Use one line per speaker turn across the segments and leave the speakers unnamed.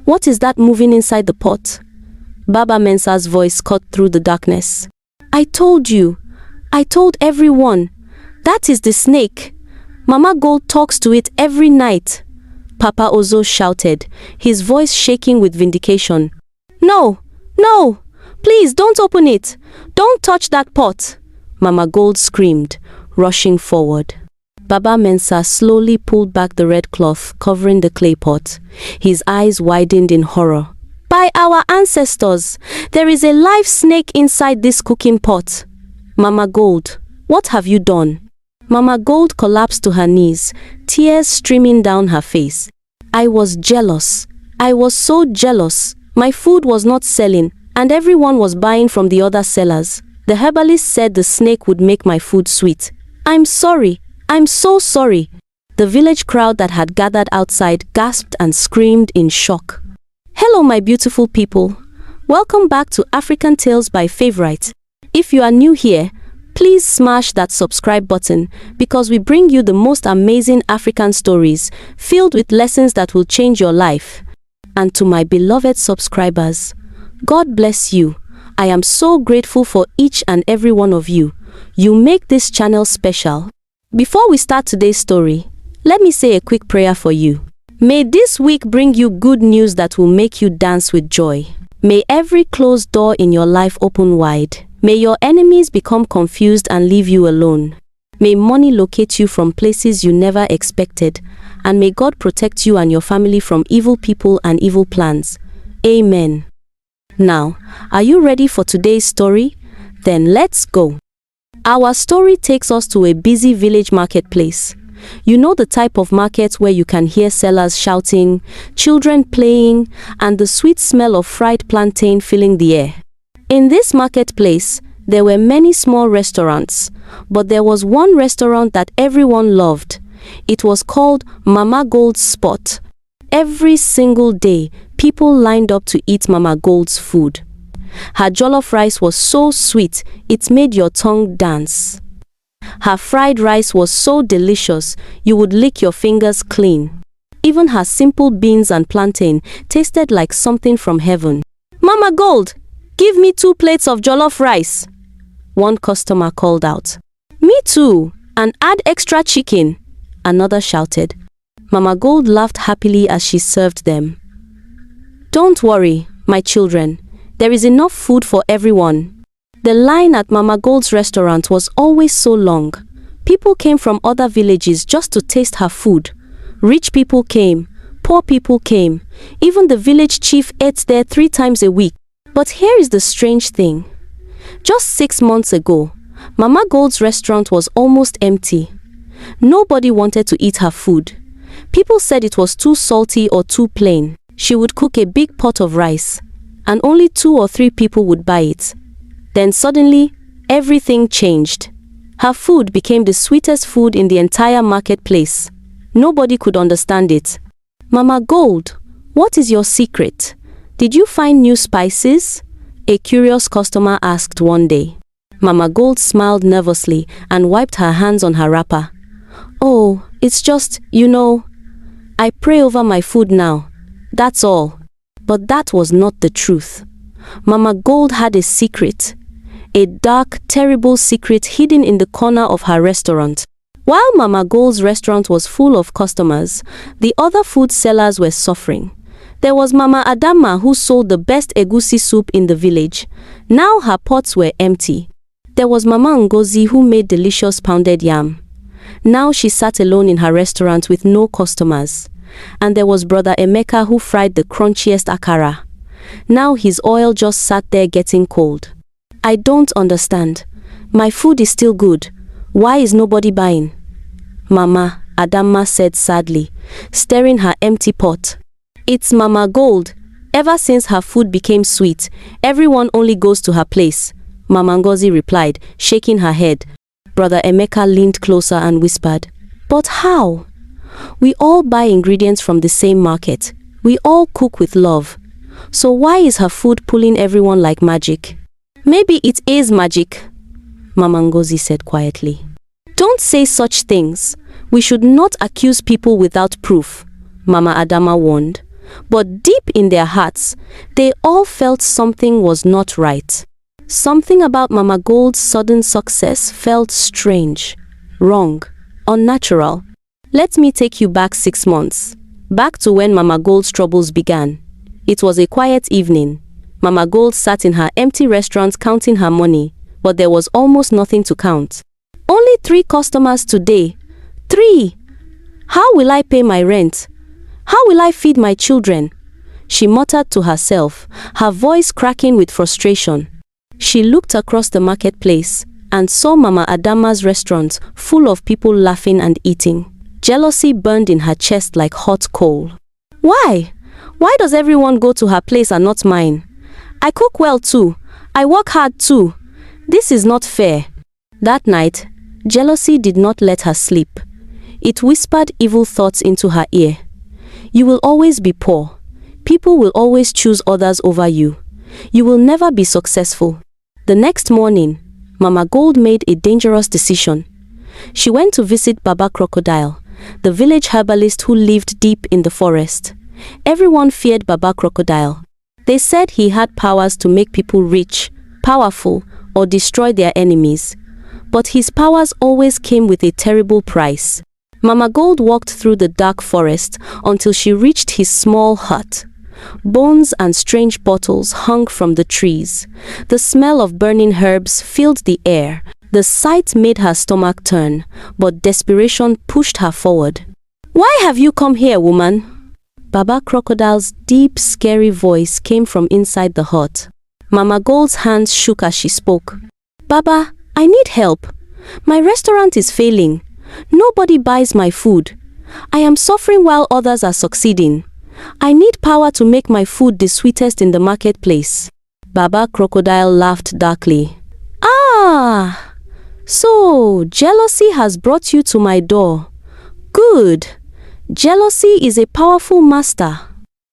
What is that moving inside the pot? Baba Mensa's voice cut through the darkness. I told you. I told everyone. That is the snake. Mama Gold talks to it every night. Papa Ozo shouted, his voice shaking with vindication. No, no, please don't open it. Don't touch that pot. Mama Gold screamed, rushing forward. Baba Mensa slowly pulled back the red cloth covering the clay pot. His eyes widened in horror. By our ancestors, there is a live snake inside this cooking pot. Mama Gold, what have you done? Mama Gold collapsed to her knees, tears streaming down her face. I was jealous. I was so jealous. My food was not selling, and everyone was buying from the other sellers. The herbalist said the snake would make my food sweet. I'm sorry. I'm so sorry. The village crowd that had gathered outside gasped and screamed in shock. Hello my beautiful people. Welcome back to African Tales by Favorite. If you are new here, please smash that subscribe button because we bring you the most amazing African stories filled with lessons that will change your life. And to my beloved subscribers, God bless you. I am so grateful for each and every one of you. You make this channel special. Before we start today's story, let me say a quick prayer for you. May this week bring you good news that will make you dance with joy. May every closed door in your life open wide. May your enemies become confused and leave you alone. May money locate you from places you never expected. And may God protect you and your family from evil people and evil plans. Amen. Now, are you ready for today's story? Then let's go. Our story takes us to a busy village marketplace. You know the type of market where you can hear sellers shouting, children playing, and the sweet smell of fried plantain filling the air. In this marketplace, there were many small restaurants, but there was one restaurant that everyone loved. It was called Mama Gold's Spot. Every single day, people lined up to eat Mama Gold's food. Her jollof rice was so sweet, it made your tongue dance. Her fried rice was so delicious, you would lick your fingers clean. Even her simple beans and plantain tasted like something from heaven. Mama Gold, give me 2 plates of jollof rice. One customer called out. Me too, and add extra chicken, another shouted. Mama Gold laughed happily as she served them. Don't worry, my children. There is enough food for everyone. The line at Mama Gold's restaurant was always so long. People came from other villages just to taste her food. Rich people came, poor people came. Even the village chief ate there 3 times a week. But here is the strange thing. Just 6 months ago, Mama Gold's restaurant was almost empty. Nobody wanted to eat her food. People said it was too salty or too plain. She would cook a big pot of rice, and only 2 or 3 people would buy it. Then suddenly, everything changed. Her food became the sweetest food in the entire marketplace. Nobody could understand it. Mama Gold, what is your secret? Did you find new spices? A curious customer asked one day. Mama Gold smiled nervously and wiped her hands on her wrapper. Oh, it's just, I pray over my food now. That's all. But that was not the truth. Mama Gold had a secret. A dark, terrible secret hidden in the corner of her restaurant. While Mama Gold's restaurant was full of customers, the other food sellers were suffering. There was Mama Adama who sold the best egusi soup in the village. Now her pots were empty. There was Mama Ngozi who made delicious pounded yam. Now she sat alone in her restaurant with no customers. And there was Brother Emeka who fried the crunchiest akara. Now his oil just sat there getting cold. I don't understand. My food is still good. Why is nobody buying? Mama, Adama said sadly, stirring her empty pot. It's Mama Gold. Ever since her food became sweet, everyone only goes to her place. Mama Ngozi replied, shaking her head. Brother Emeka leaned closer and whispered, But how? We all buy ingredients from the same market. We all cook with love. So why is her food pulling everyone like magic? Maybe it is magic, Mama Ngozi said quietly. Don't say such things. We should not accuse people without proof, Mama Adama warned. But deep in their hearts, they all felt something was not right. Something about Mama Gold's sudden success felt strange, wrong, unnatural. Let me take you back 6 months. Back to when Mama Gold's troubles began. It was a quiet evening. Mama Gold sat in her empty restaurant counting her money, but there was almost nothing to count. Only 3 customers today. 3! How will I pay my rent? How will I feed my children? She muttered to herself, her voice cracking with frustration. She looked across the marketplace and saw Mama Adama's restaurant full of people laughing and eating. Jealousy burned in her chest like hot coal. Why? Why does everyone go to her place and not mine? I cook well too. I work hard too. This is not fair. That night, jealousy did not let her sleep. It whispered evil thoughts into her ear. You will always be poor. People will always choose others over you. You will never be successful. The next morning, Mama Gold made a dangerous decision. She went to visit Baba Crocodile, the village herbalist who lived deep in the forest. Everyone feared Baba Crocodile. They said he had powers to make people rich, powerful, or destroy their enemies. But his powers always came with a terrible price. Mama Gold walked through the dark forest until she reached his small hut. Bones and strange bottles hung from the trees. The smell of burning herbs filled the air. The sight made her stomach turn, but desperation pushed her forward. Why have you come here, woman? Baba Crocodile's deep, scary voice came from inside the hut. Mama Gold's hands shook as she spoke. Baba, I need help. My restaurant is failing. Nobody buys my food. I am suffering while others are succeeding. I need power to make my food the sweetest in the marketplace. Baba Crocodile laughed darkly. Ah! So, jealousy has brought you to my door. Good. Jealousy is a powerful master.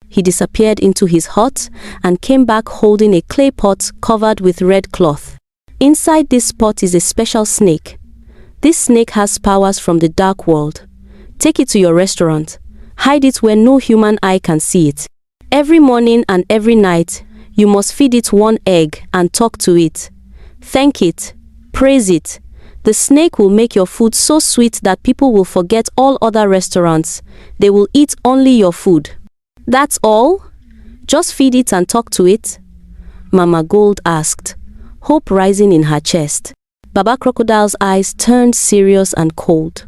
He disappeared into his hut and came back holding a clay pot covered with red cloth. Inside this pot is a special snake. This snake has powers from the dark world. Take it to your restaurant. Hide it where no human eye can see it. Every morning and every night, you must feed it 1 egg and talk to it. Thank it. Praise it. The snake will make your food so sweet that people will forget all other restaurants. They will eat only your food. That's all? Just feed it and talk to it? Mama Gold asked, hope rising in her chest. Baba Crocodile's eyes turned serious and cold.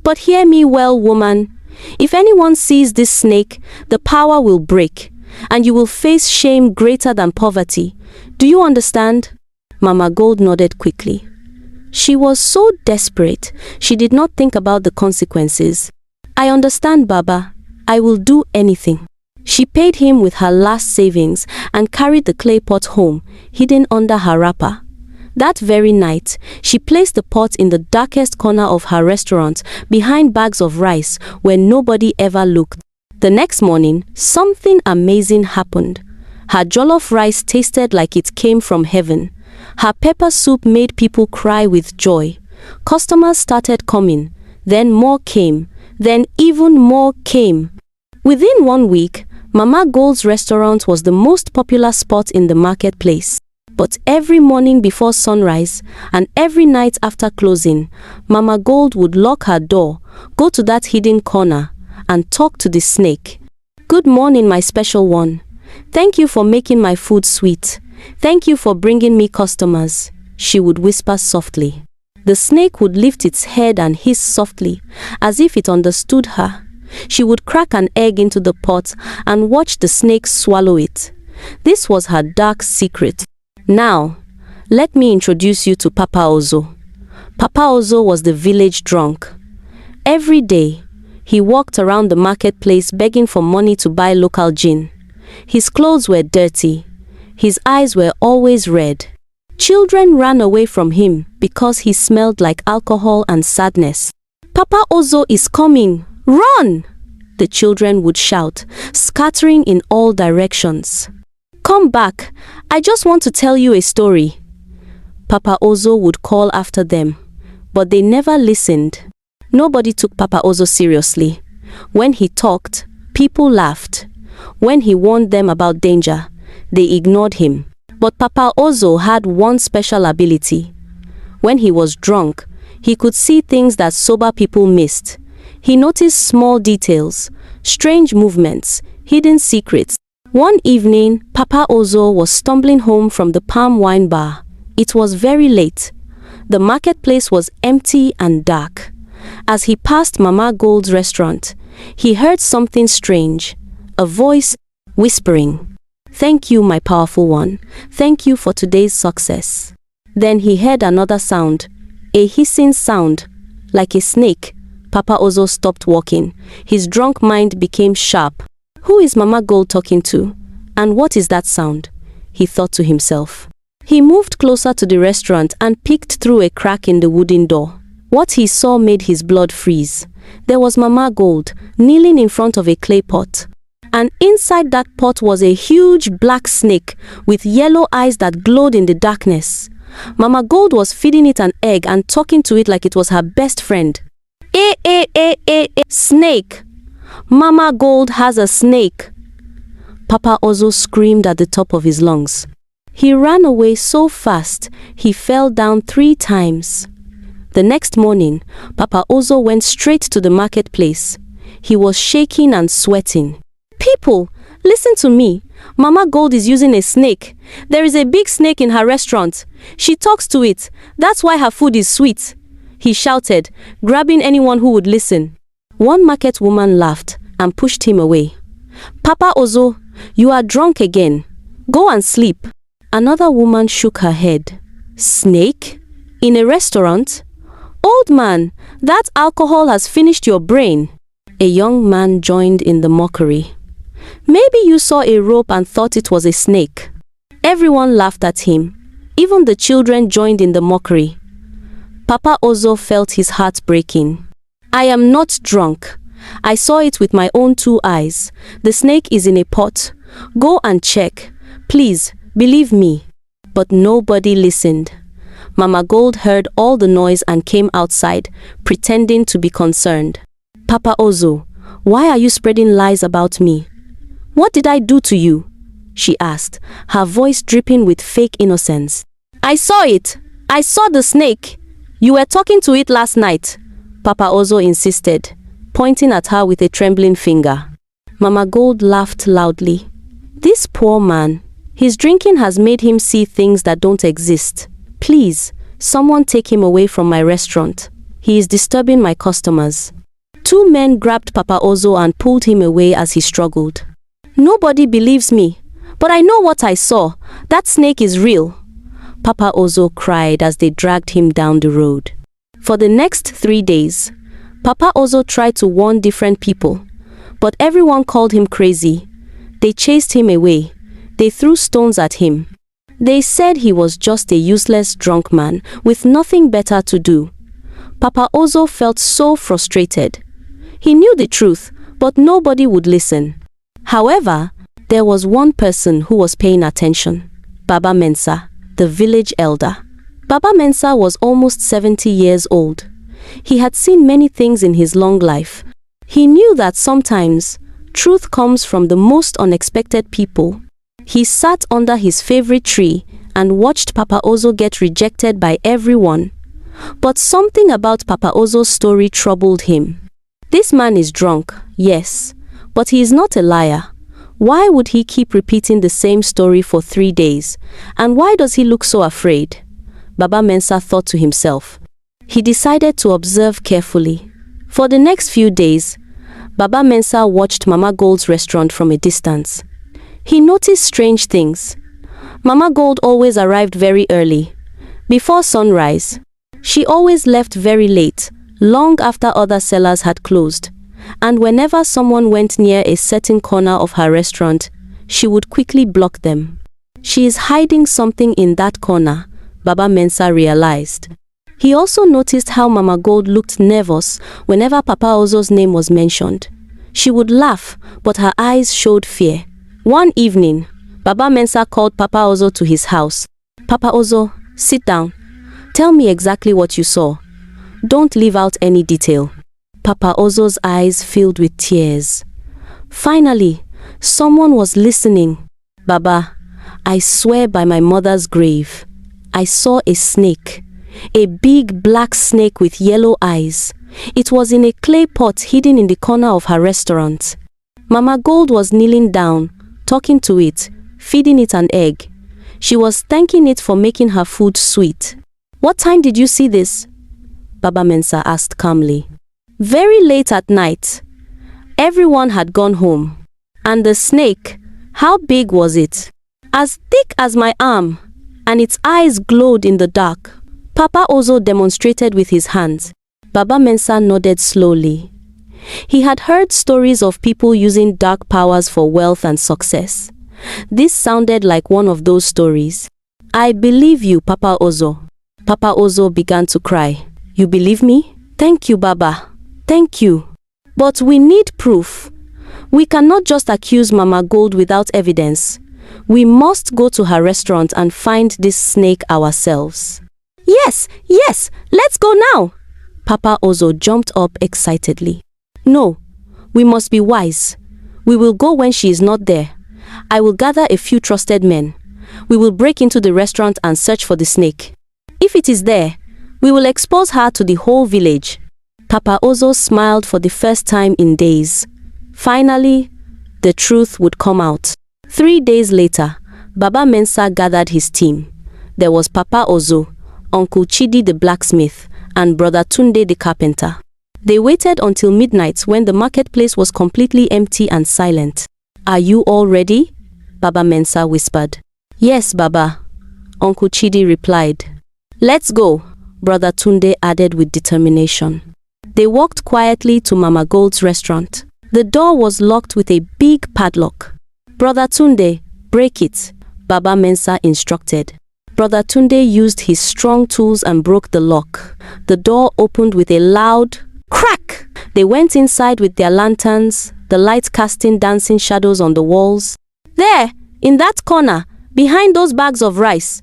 But hear me well, woman. If anyone sees this snake, the power will break, and you will face shame greater than poverty. Do you understand? Mama Gold nodded quickly. She was so desperate, she did not think about the consequences. I understand, Baba. I will do anything. She paid him with her last savings and carried the clay pot home, hidden under her wrapper. That very night, she placed the pot in the darkest corner of her restaurant, behind bags of rice, where nobody ever looked. The next morning, something amazing happened. Her jollof rice tasted like it came from heaven. Her pepper soup made people cry with joy. Customers started coming. Then more came. Then even more came. Within 1 week, Mama Gold's restaurant was the most popular spot in the marketplace. But every morning before sunrise and every night after closing, Mama Gold would lock her door, go to that hidden corner, and talk to the snake. Good morning, my special one. Thank you for making my food sweet. Thank you for bringing me customers, she would whisper softly. The snake would lift its head and hiss softly, as if it understood her. She would crack an egg into the pot and watch the snake swallow it. This was her dark secret. Now, let me introduce you to Papa Ozo. Papa Ozo was the village drunk. Every day, he walked around the marketplace begging for money to buy local gin. His clothes were dirty. His eyes were always red. Children ran away from him because he smelled like alcohol and sadness. Papa Ozo is coming! Run! The children would shout, scattering in all directions. Come back, I just want to tell you a story. Papa Ozo would call after them, but they never listened. Nobody took Papa Ozo seriously. When he talked, people laughed. When he warned them about danger, they ignored him. But Papa Ozo had one special ability. When he was drunk, he could see things that sober people missed. He noticed small details, strange movements, hidden secrets. One evening, Papa Ozo was stumbling home from the palm wine bar. It was very late. The marketplace was empty and dark. As he passed Mama Gold's restaurant, he heard something strange, a voice whispering, "Thank you, my powerful one. Thank you for today's success." Then he heard another sound, a hissing sound, like a snake. Papa Ozo stopped walking. His drunk mind became sharp. Who is Mama Gold talking to? And what is that sound? He thought to himself. He moved closer to the restaurant and peeked through a crack in the wooden door. What he saw made his blood freeze. There was Mama Gold, kneeling in front of a clay pot. And inside that pot was a huge black snake with yellow eyes that glowed in the darkness. Mama Gold was feeding it an egg and talking to it like it was her best friend. Snake! Mama Gold has a snake! Papa Ozo screamed at the top of his lungs. He ran away so fast, he fell down 3 times. The next morning, Papa Ozo went straight to the marketplace. He was shaking and sweating. "People, listen to me. Mama Gold is using a snake. There is a big snake in her restaurant. She talks to it. That's why her food is sweet," he shouted, grabbing anyone who would listen. One market woman laughed and pushed him away. "Papa Ozo, you are drunk again. Go and sleep." Another woman shook her head. "Snake? In a restaurant? Old man, that alcohol has finished your brain." A young man joined in the mockery. "Maybe you saw a rope and thought it was a snake." Everyone laughed at him. Even the children joined in the mockery. Papa Ozo felt his heart breaking. "I am not drunk. I saw it with my own 2 eyes. The snake is in a pot. Go and check. Please, believe me." But nobody listened. Mama Gold heard all the noise and came outside, pretending to be concerned. "Papa Ozo, why are you spreading lies about me? What did I do to you?" she asked, her voice dripping with fake innocence. "I saw it. I saw the snake. You were talking to it last night," Papa Ozo insisted, pointing at her with a trembling finger. Mama Gold laughed loudly. "This poor man, his drinking has made him see things that don't exist. Please, someone take him away from my restaurant. He is disturbing my customers." 2 men grabbed Papa Ozo and pulled him away as he struggled. "Nobody believes me, but I know what I saw. That snake is real," Papa Ozo cried as they dragged him down the road. For the next 3 days, Papa Ozo tried to warn different people, but everyone called him crazy. They chased him away. They threw stones at him. They said he was just a useless drunk man with nothing better to do. Papa Ozo felt so frustrated. He knew the truth, but nobody would listen. However, there was one person who was paying attention. Baba Mensa, the village elder. Baba Mensa was almost 70 years old. He had seen many things in his long life. He knew that sometimes truth comes from the most unexpected people. He sat under his favorite tree and watched Papa Ozo get rejected by everyone. But something about Papa Ozo's story troubled him. This man is drunk, yes, but he is not a liar. Why would he keep repeating the same story for 3 days? And why does he look so afraid? Baba Mensa thought to himself. He decided to observe carefully. For the next few days, Baba Mensa watched Mama Gold's restaurant from a distance. He noticed strange things. Mama Gold always arrived very early, before sunrise. She always left very late, long after other sellers had closed. And whenever someone went near a certain corner of her restaurant, she would quickly block them. She is hiding something in that corner, Baba Mensa realized. He also noticed how Mama Gold looked nervous whenever Papa Ozo's name was mentioned. She would laugh, but her eyes showed fear. One evening, Baba Mensa called Papa Ozo to his house. "Papa Ozo, sit down. Tell me exactly what you saw. Don't leave out any detail." Papa Ozo's eyes filled with tears. Finally, Someone was listening. Baba, I swear by my mother's grave, I saw a snake. A big black snake with yellow eyes. It was in a clay pot hidden in the corner of her restaurant. Mama Gold was kneeling down, talking to it, feeding it an egg. She was thanking it for making her food sweet. What time did you see this? Baba Mensa asked calmly. Very late at night. Everyone had gone home. And the snake, how big was it? As thick as my arm, and its eyes glowed in the dark. Papa Ozo demonstrated with his hands. Baba Mensa nodded slowly. He had heard stories of people using dark powers for wealth and success. This sounded like one of those stories. I believe you, Papa Ozo. Papa Ozo began to cry. You believe me? Thank you, Baba. Thank you. But we need proof. We cannot just accuse Mama Gold without evidence. We must go to her restaurant and find this snake ourselves. Yes, let's go now. Papa Ozo jumped up excitedly. No, we must be wise. We will go when she is not there. I will gather a few trusted men. We will break into the restaurant and search for the snake. If it is there, we will expose her to the whole village. Papa Ozo smiled for the first time in days. Finally, the truth would come out. 3 days later, Baba Mensa gathered his team. There was Papa Ozo, Uncle Chidi the blacksmith, and Brother Tunde the carpenter. They waited until midnight when the marketplace was completely empty and silent. Are you all ready? Baba Mensa whispered. Yes, Baba, Uncle Chidi replied. Let's go, Brother Tunde added with determination. They walked quietly to Mama Gold's restaurant. The door was locked with a big padlock. Brother Tunde, break it, Baba Mensa instructed. Brother Tunde used his strong tools and broke the lock. The door opened with a loud crack. They went inside with their lanterns, the light casting dancing shadows on the walls. There, in that corner, behind those bags of rice,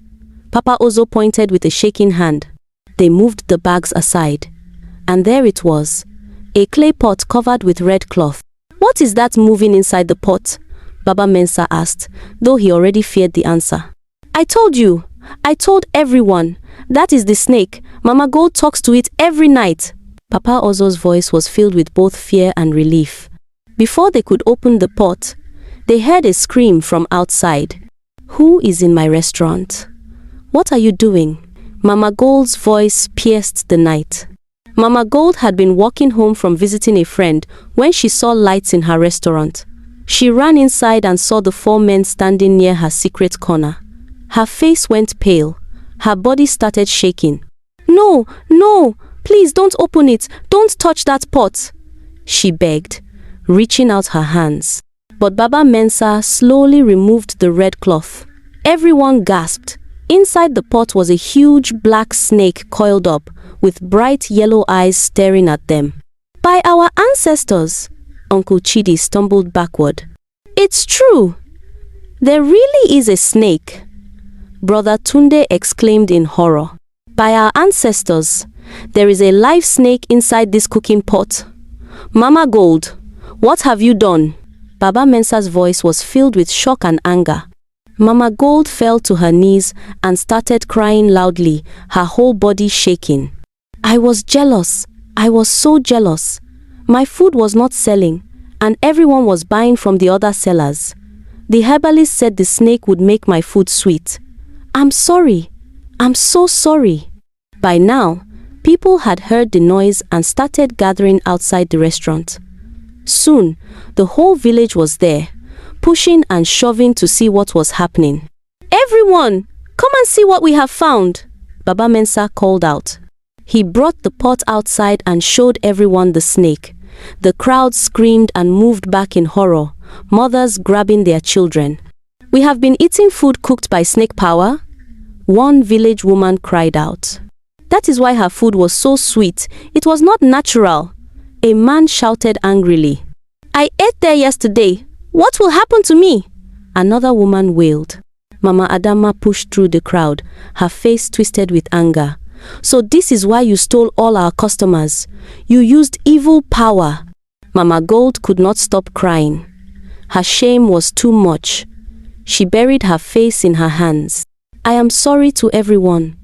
Papa Ozo pointed with a shaking hand. They moved the bags aside. And there it was, a clay pot covered with red cloth. What is that moving inside the pot? Baba Mensa asked, though he already feared the answer. I told you. I told everyone. That is the snake. Mama Gold talks to it every night. Papa Ozo's voice was filled with both fear and relief. Before they could open the pot, they heard a scream from outside. Who is in my restaurant? What are you doing? Mama Gold's voice pierced the night. Mama Gold had been walking home from visiting a friend when she saw lights in her restaurant. She ran inside and saw the 4 men standing near her secret corner. Her face went pale. Her body started shaking. No, please don't open it. Don't touch that pot, she begged, reaching out her hands. But Baba Mensa slowly removed the red cloth. Everyone gasped. Inside the pot was a huge black snake coiled up, with bright yellow eyes staring at them. By our ancestors, Uncle Chidi stumbled backward. It's true. There really is a snake. Brother Tunde exclaimed in horror. By our ancestors, there is a live snake inside this cooking pot. Mama Gold, what have you done? Baba Mensa's voice was filled with shock and anger. Mama Gold fell to her knees and started crying loudly, her whole body shaking. I was jealous. I was so jealous. My food was not selling, and everyone was buying from the other sellers. The herbalist said the snake would make my food sweet. I'm sorry. I'm so sorry. By now, people had heard the noise and started gathering outside the restaurant. Soon, the whole village was there, pushing and shoving to see what was happening. Everyone, come and see what we have found, Baba Mensa called out. He brought the pot outside and showed everyone the snake. The crowd screamed and moved back in horror, mothers grabbing their children. We have been eating food cooked by snake power? One village woman cried out. That is why her food was so sweet. It was not natural. A man shouted angrily. I ate there yesterday. What will happen to me? Another woman wailed. Mama Adama pushed through the crowd, her face twisted with anger. So this is why you stole all our customers. You used evil power. Mama Gold could not stop crying. Her shame was too much. She buried her face in her hands. I am sorry to everyone.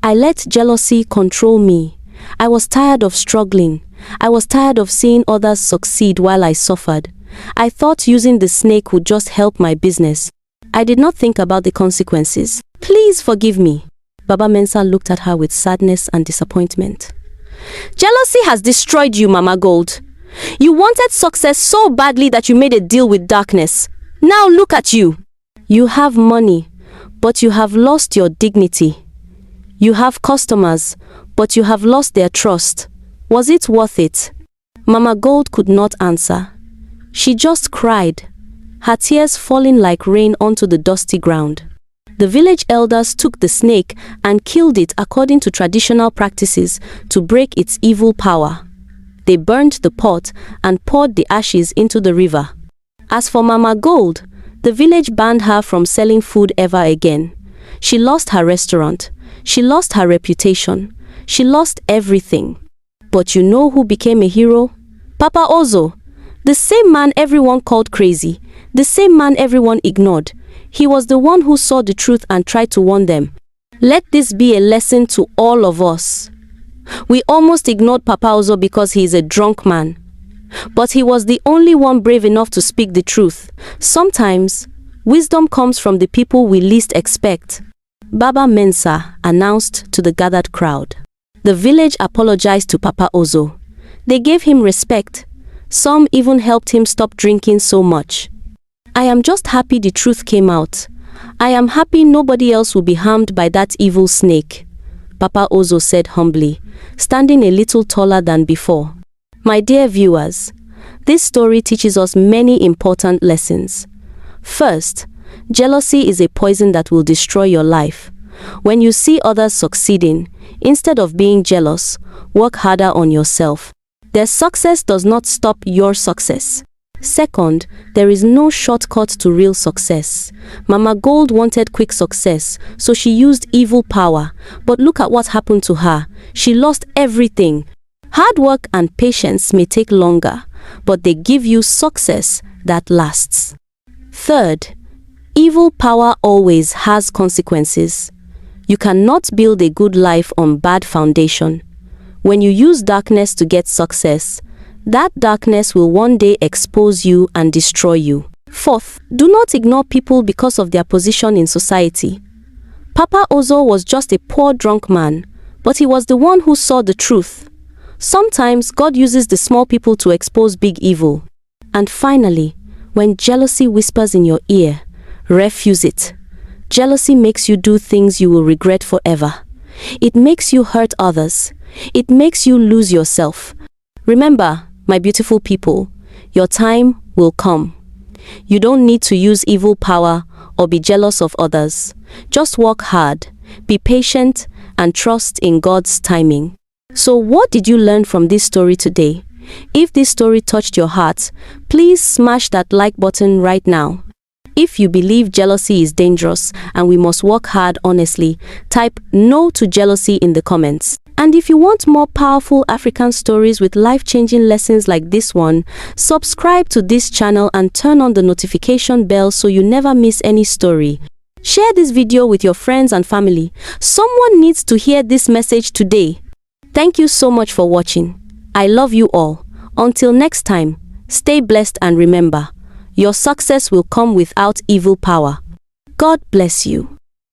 I let jealousy control me. I was tired of struggling. I was tired of seeing others succeed while I suffered. I thought using the snake would just help my business. I did not think about the consequences. Please forgive me. Baba Mensa looked at her with sadness and disappointment. Jealousy has destroyed you, Mama Gold. You wanted success so badly that you made a deal with darkness. Now look at you. You have money, but you have lost your dignity. You have customers, but you have lost their trust. Was it worth it? Mama Gold could not answer. She just cried, her tears falling like rain onto the dusty ground. The village elders took the snake and killed it according to traditional practices to break its evil power. They burned the pot and poured the ashes into the river. As for Mama Gold, the village banned her from selling food ever again. She lost her restaurant. She lost her reputation. She lost everything. But you know who became a hero? Papa Ozo. The same man everyone called crazy. The same man everyone ignored. He was the one who saw the truth and tried to warn them. Let this be a lesson to all of us. We almost ignored Papa Ozo because he is a drunk man. But he was the only one brave enough to speak the truth. Sometimes, wisdom comes from the people we least expect. Baba Mensa announced to the gathered crowd. The village apologized to Papa Ozo. They gave him respect. Some even helped him stop drinking so much. I am just happy the truth came out. I am happy nobody else will be harmed by that evil snake, Papa Ozo said humbly, standing a little taller than before. My dear viewers, this story teaches us many important lessons. First, jealousy is a poison that will destroy your life. When you see others succeeding, instead of being jealous, work harder on yourself. Their success does not stop your success. Second, there is no shortcut to real success. Mama Gold wanted quick success, so she used evil power. But look at what happened to her. She lost everything. Hard work and patience may take longer, but they give you success that lasts. Third, evil power always has consequences. You cannot build a good life on bad foundation. When you use darkness to get success, that darkness will one day expose you and destroy you. Fourth, do not ignore people because of their position in society. Papa Ozo was just a poor drunk man, but he was the one who saw the truth. Sometimes God uses the small people to expose big evil. And finally, when jealousy whispers in your ear, refuse it. Jealousy makes you do things you will regret forever. It makes you hurt others. It makes you lose yourself. Remember, my beautiful people, your time will come. You don't need to use evil power or be jealous of others. Just work hard, be patient, and trust in God's timing. So what did you learn from this story today? If this story touched your heart, please smash that like button right now. If you believe jealousy is dangerous and we must work hard honestly, type no to jealousy in the comments. And if you want more powerful African stories with life-changing lessons like this one, subscribe to this channel and turn on the notification bell so you never miss any story. Share this video with your friends and family. Someone needs to hear this message today. Thank you so much for watching. I love you all. Until next time, stay blessed and remember, your success will come without evil power. God bless you.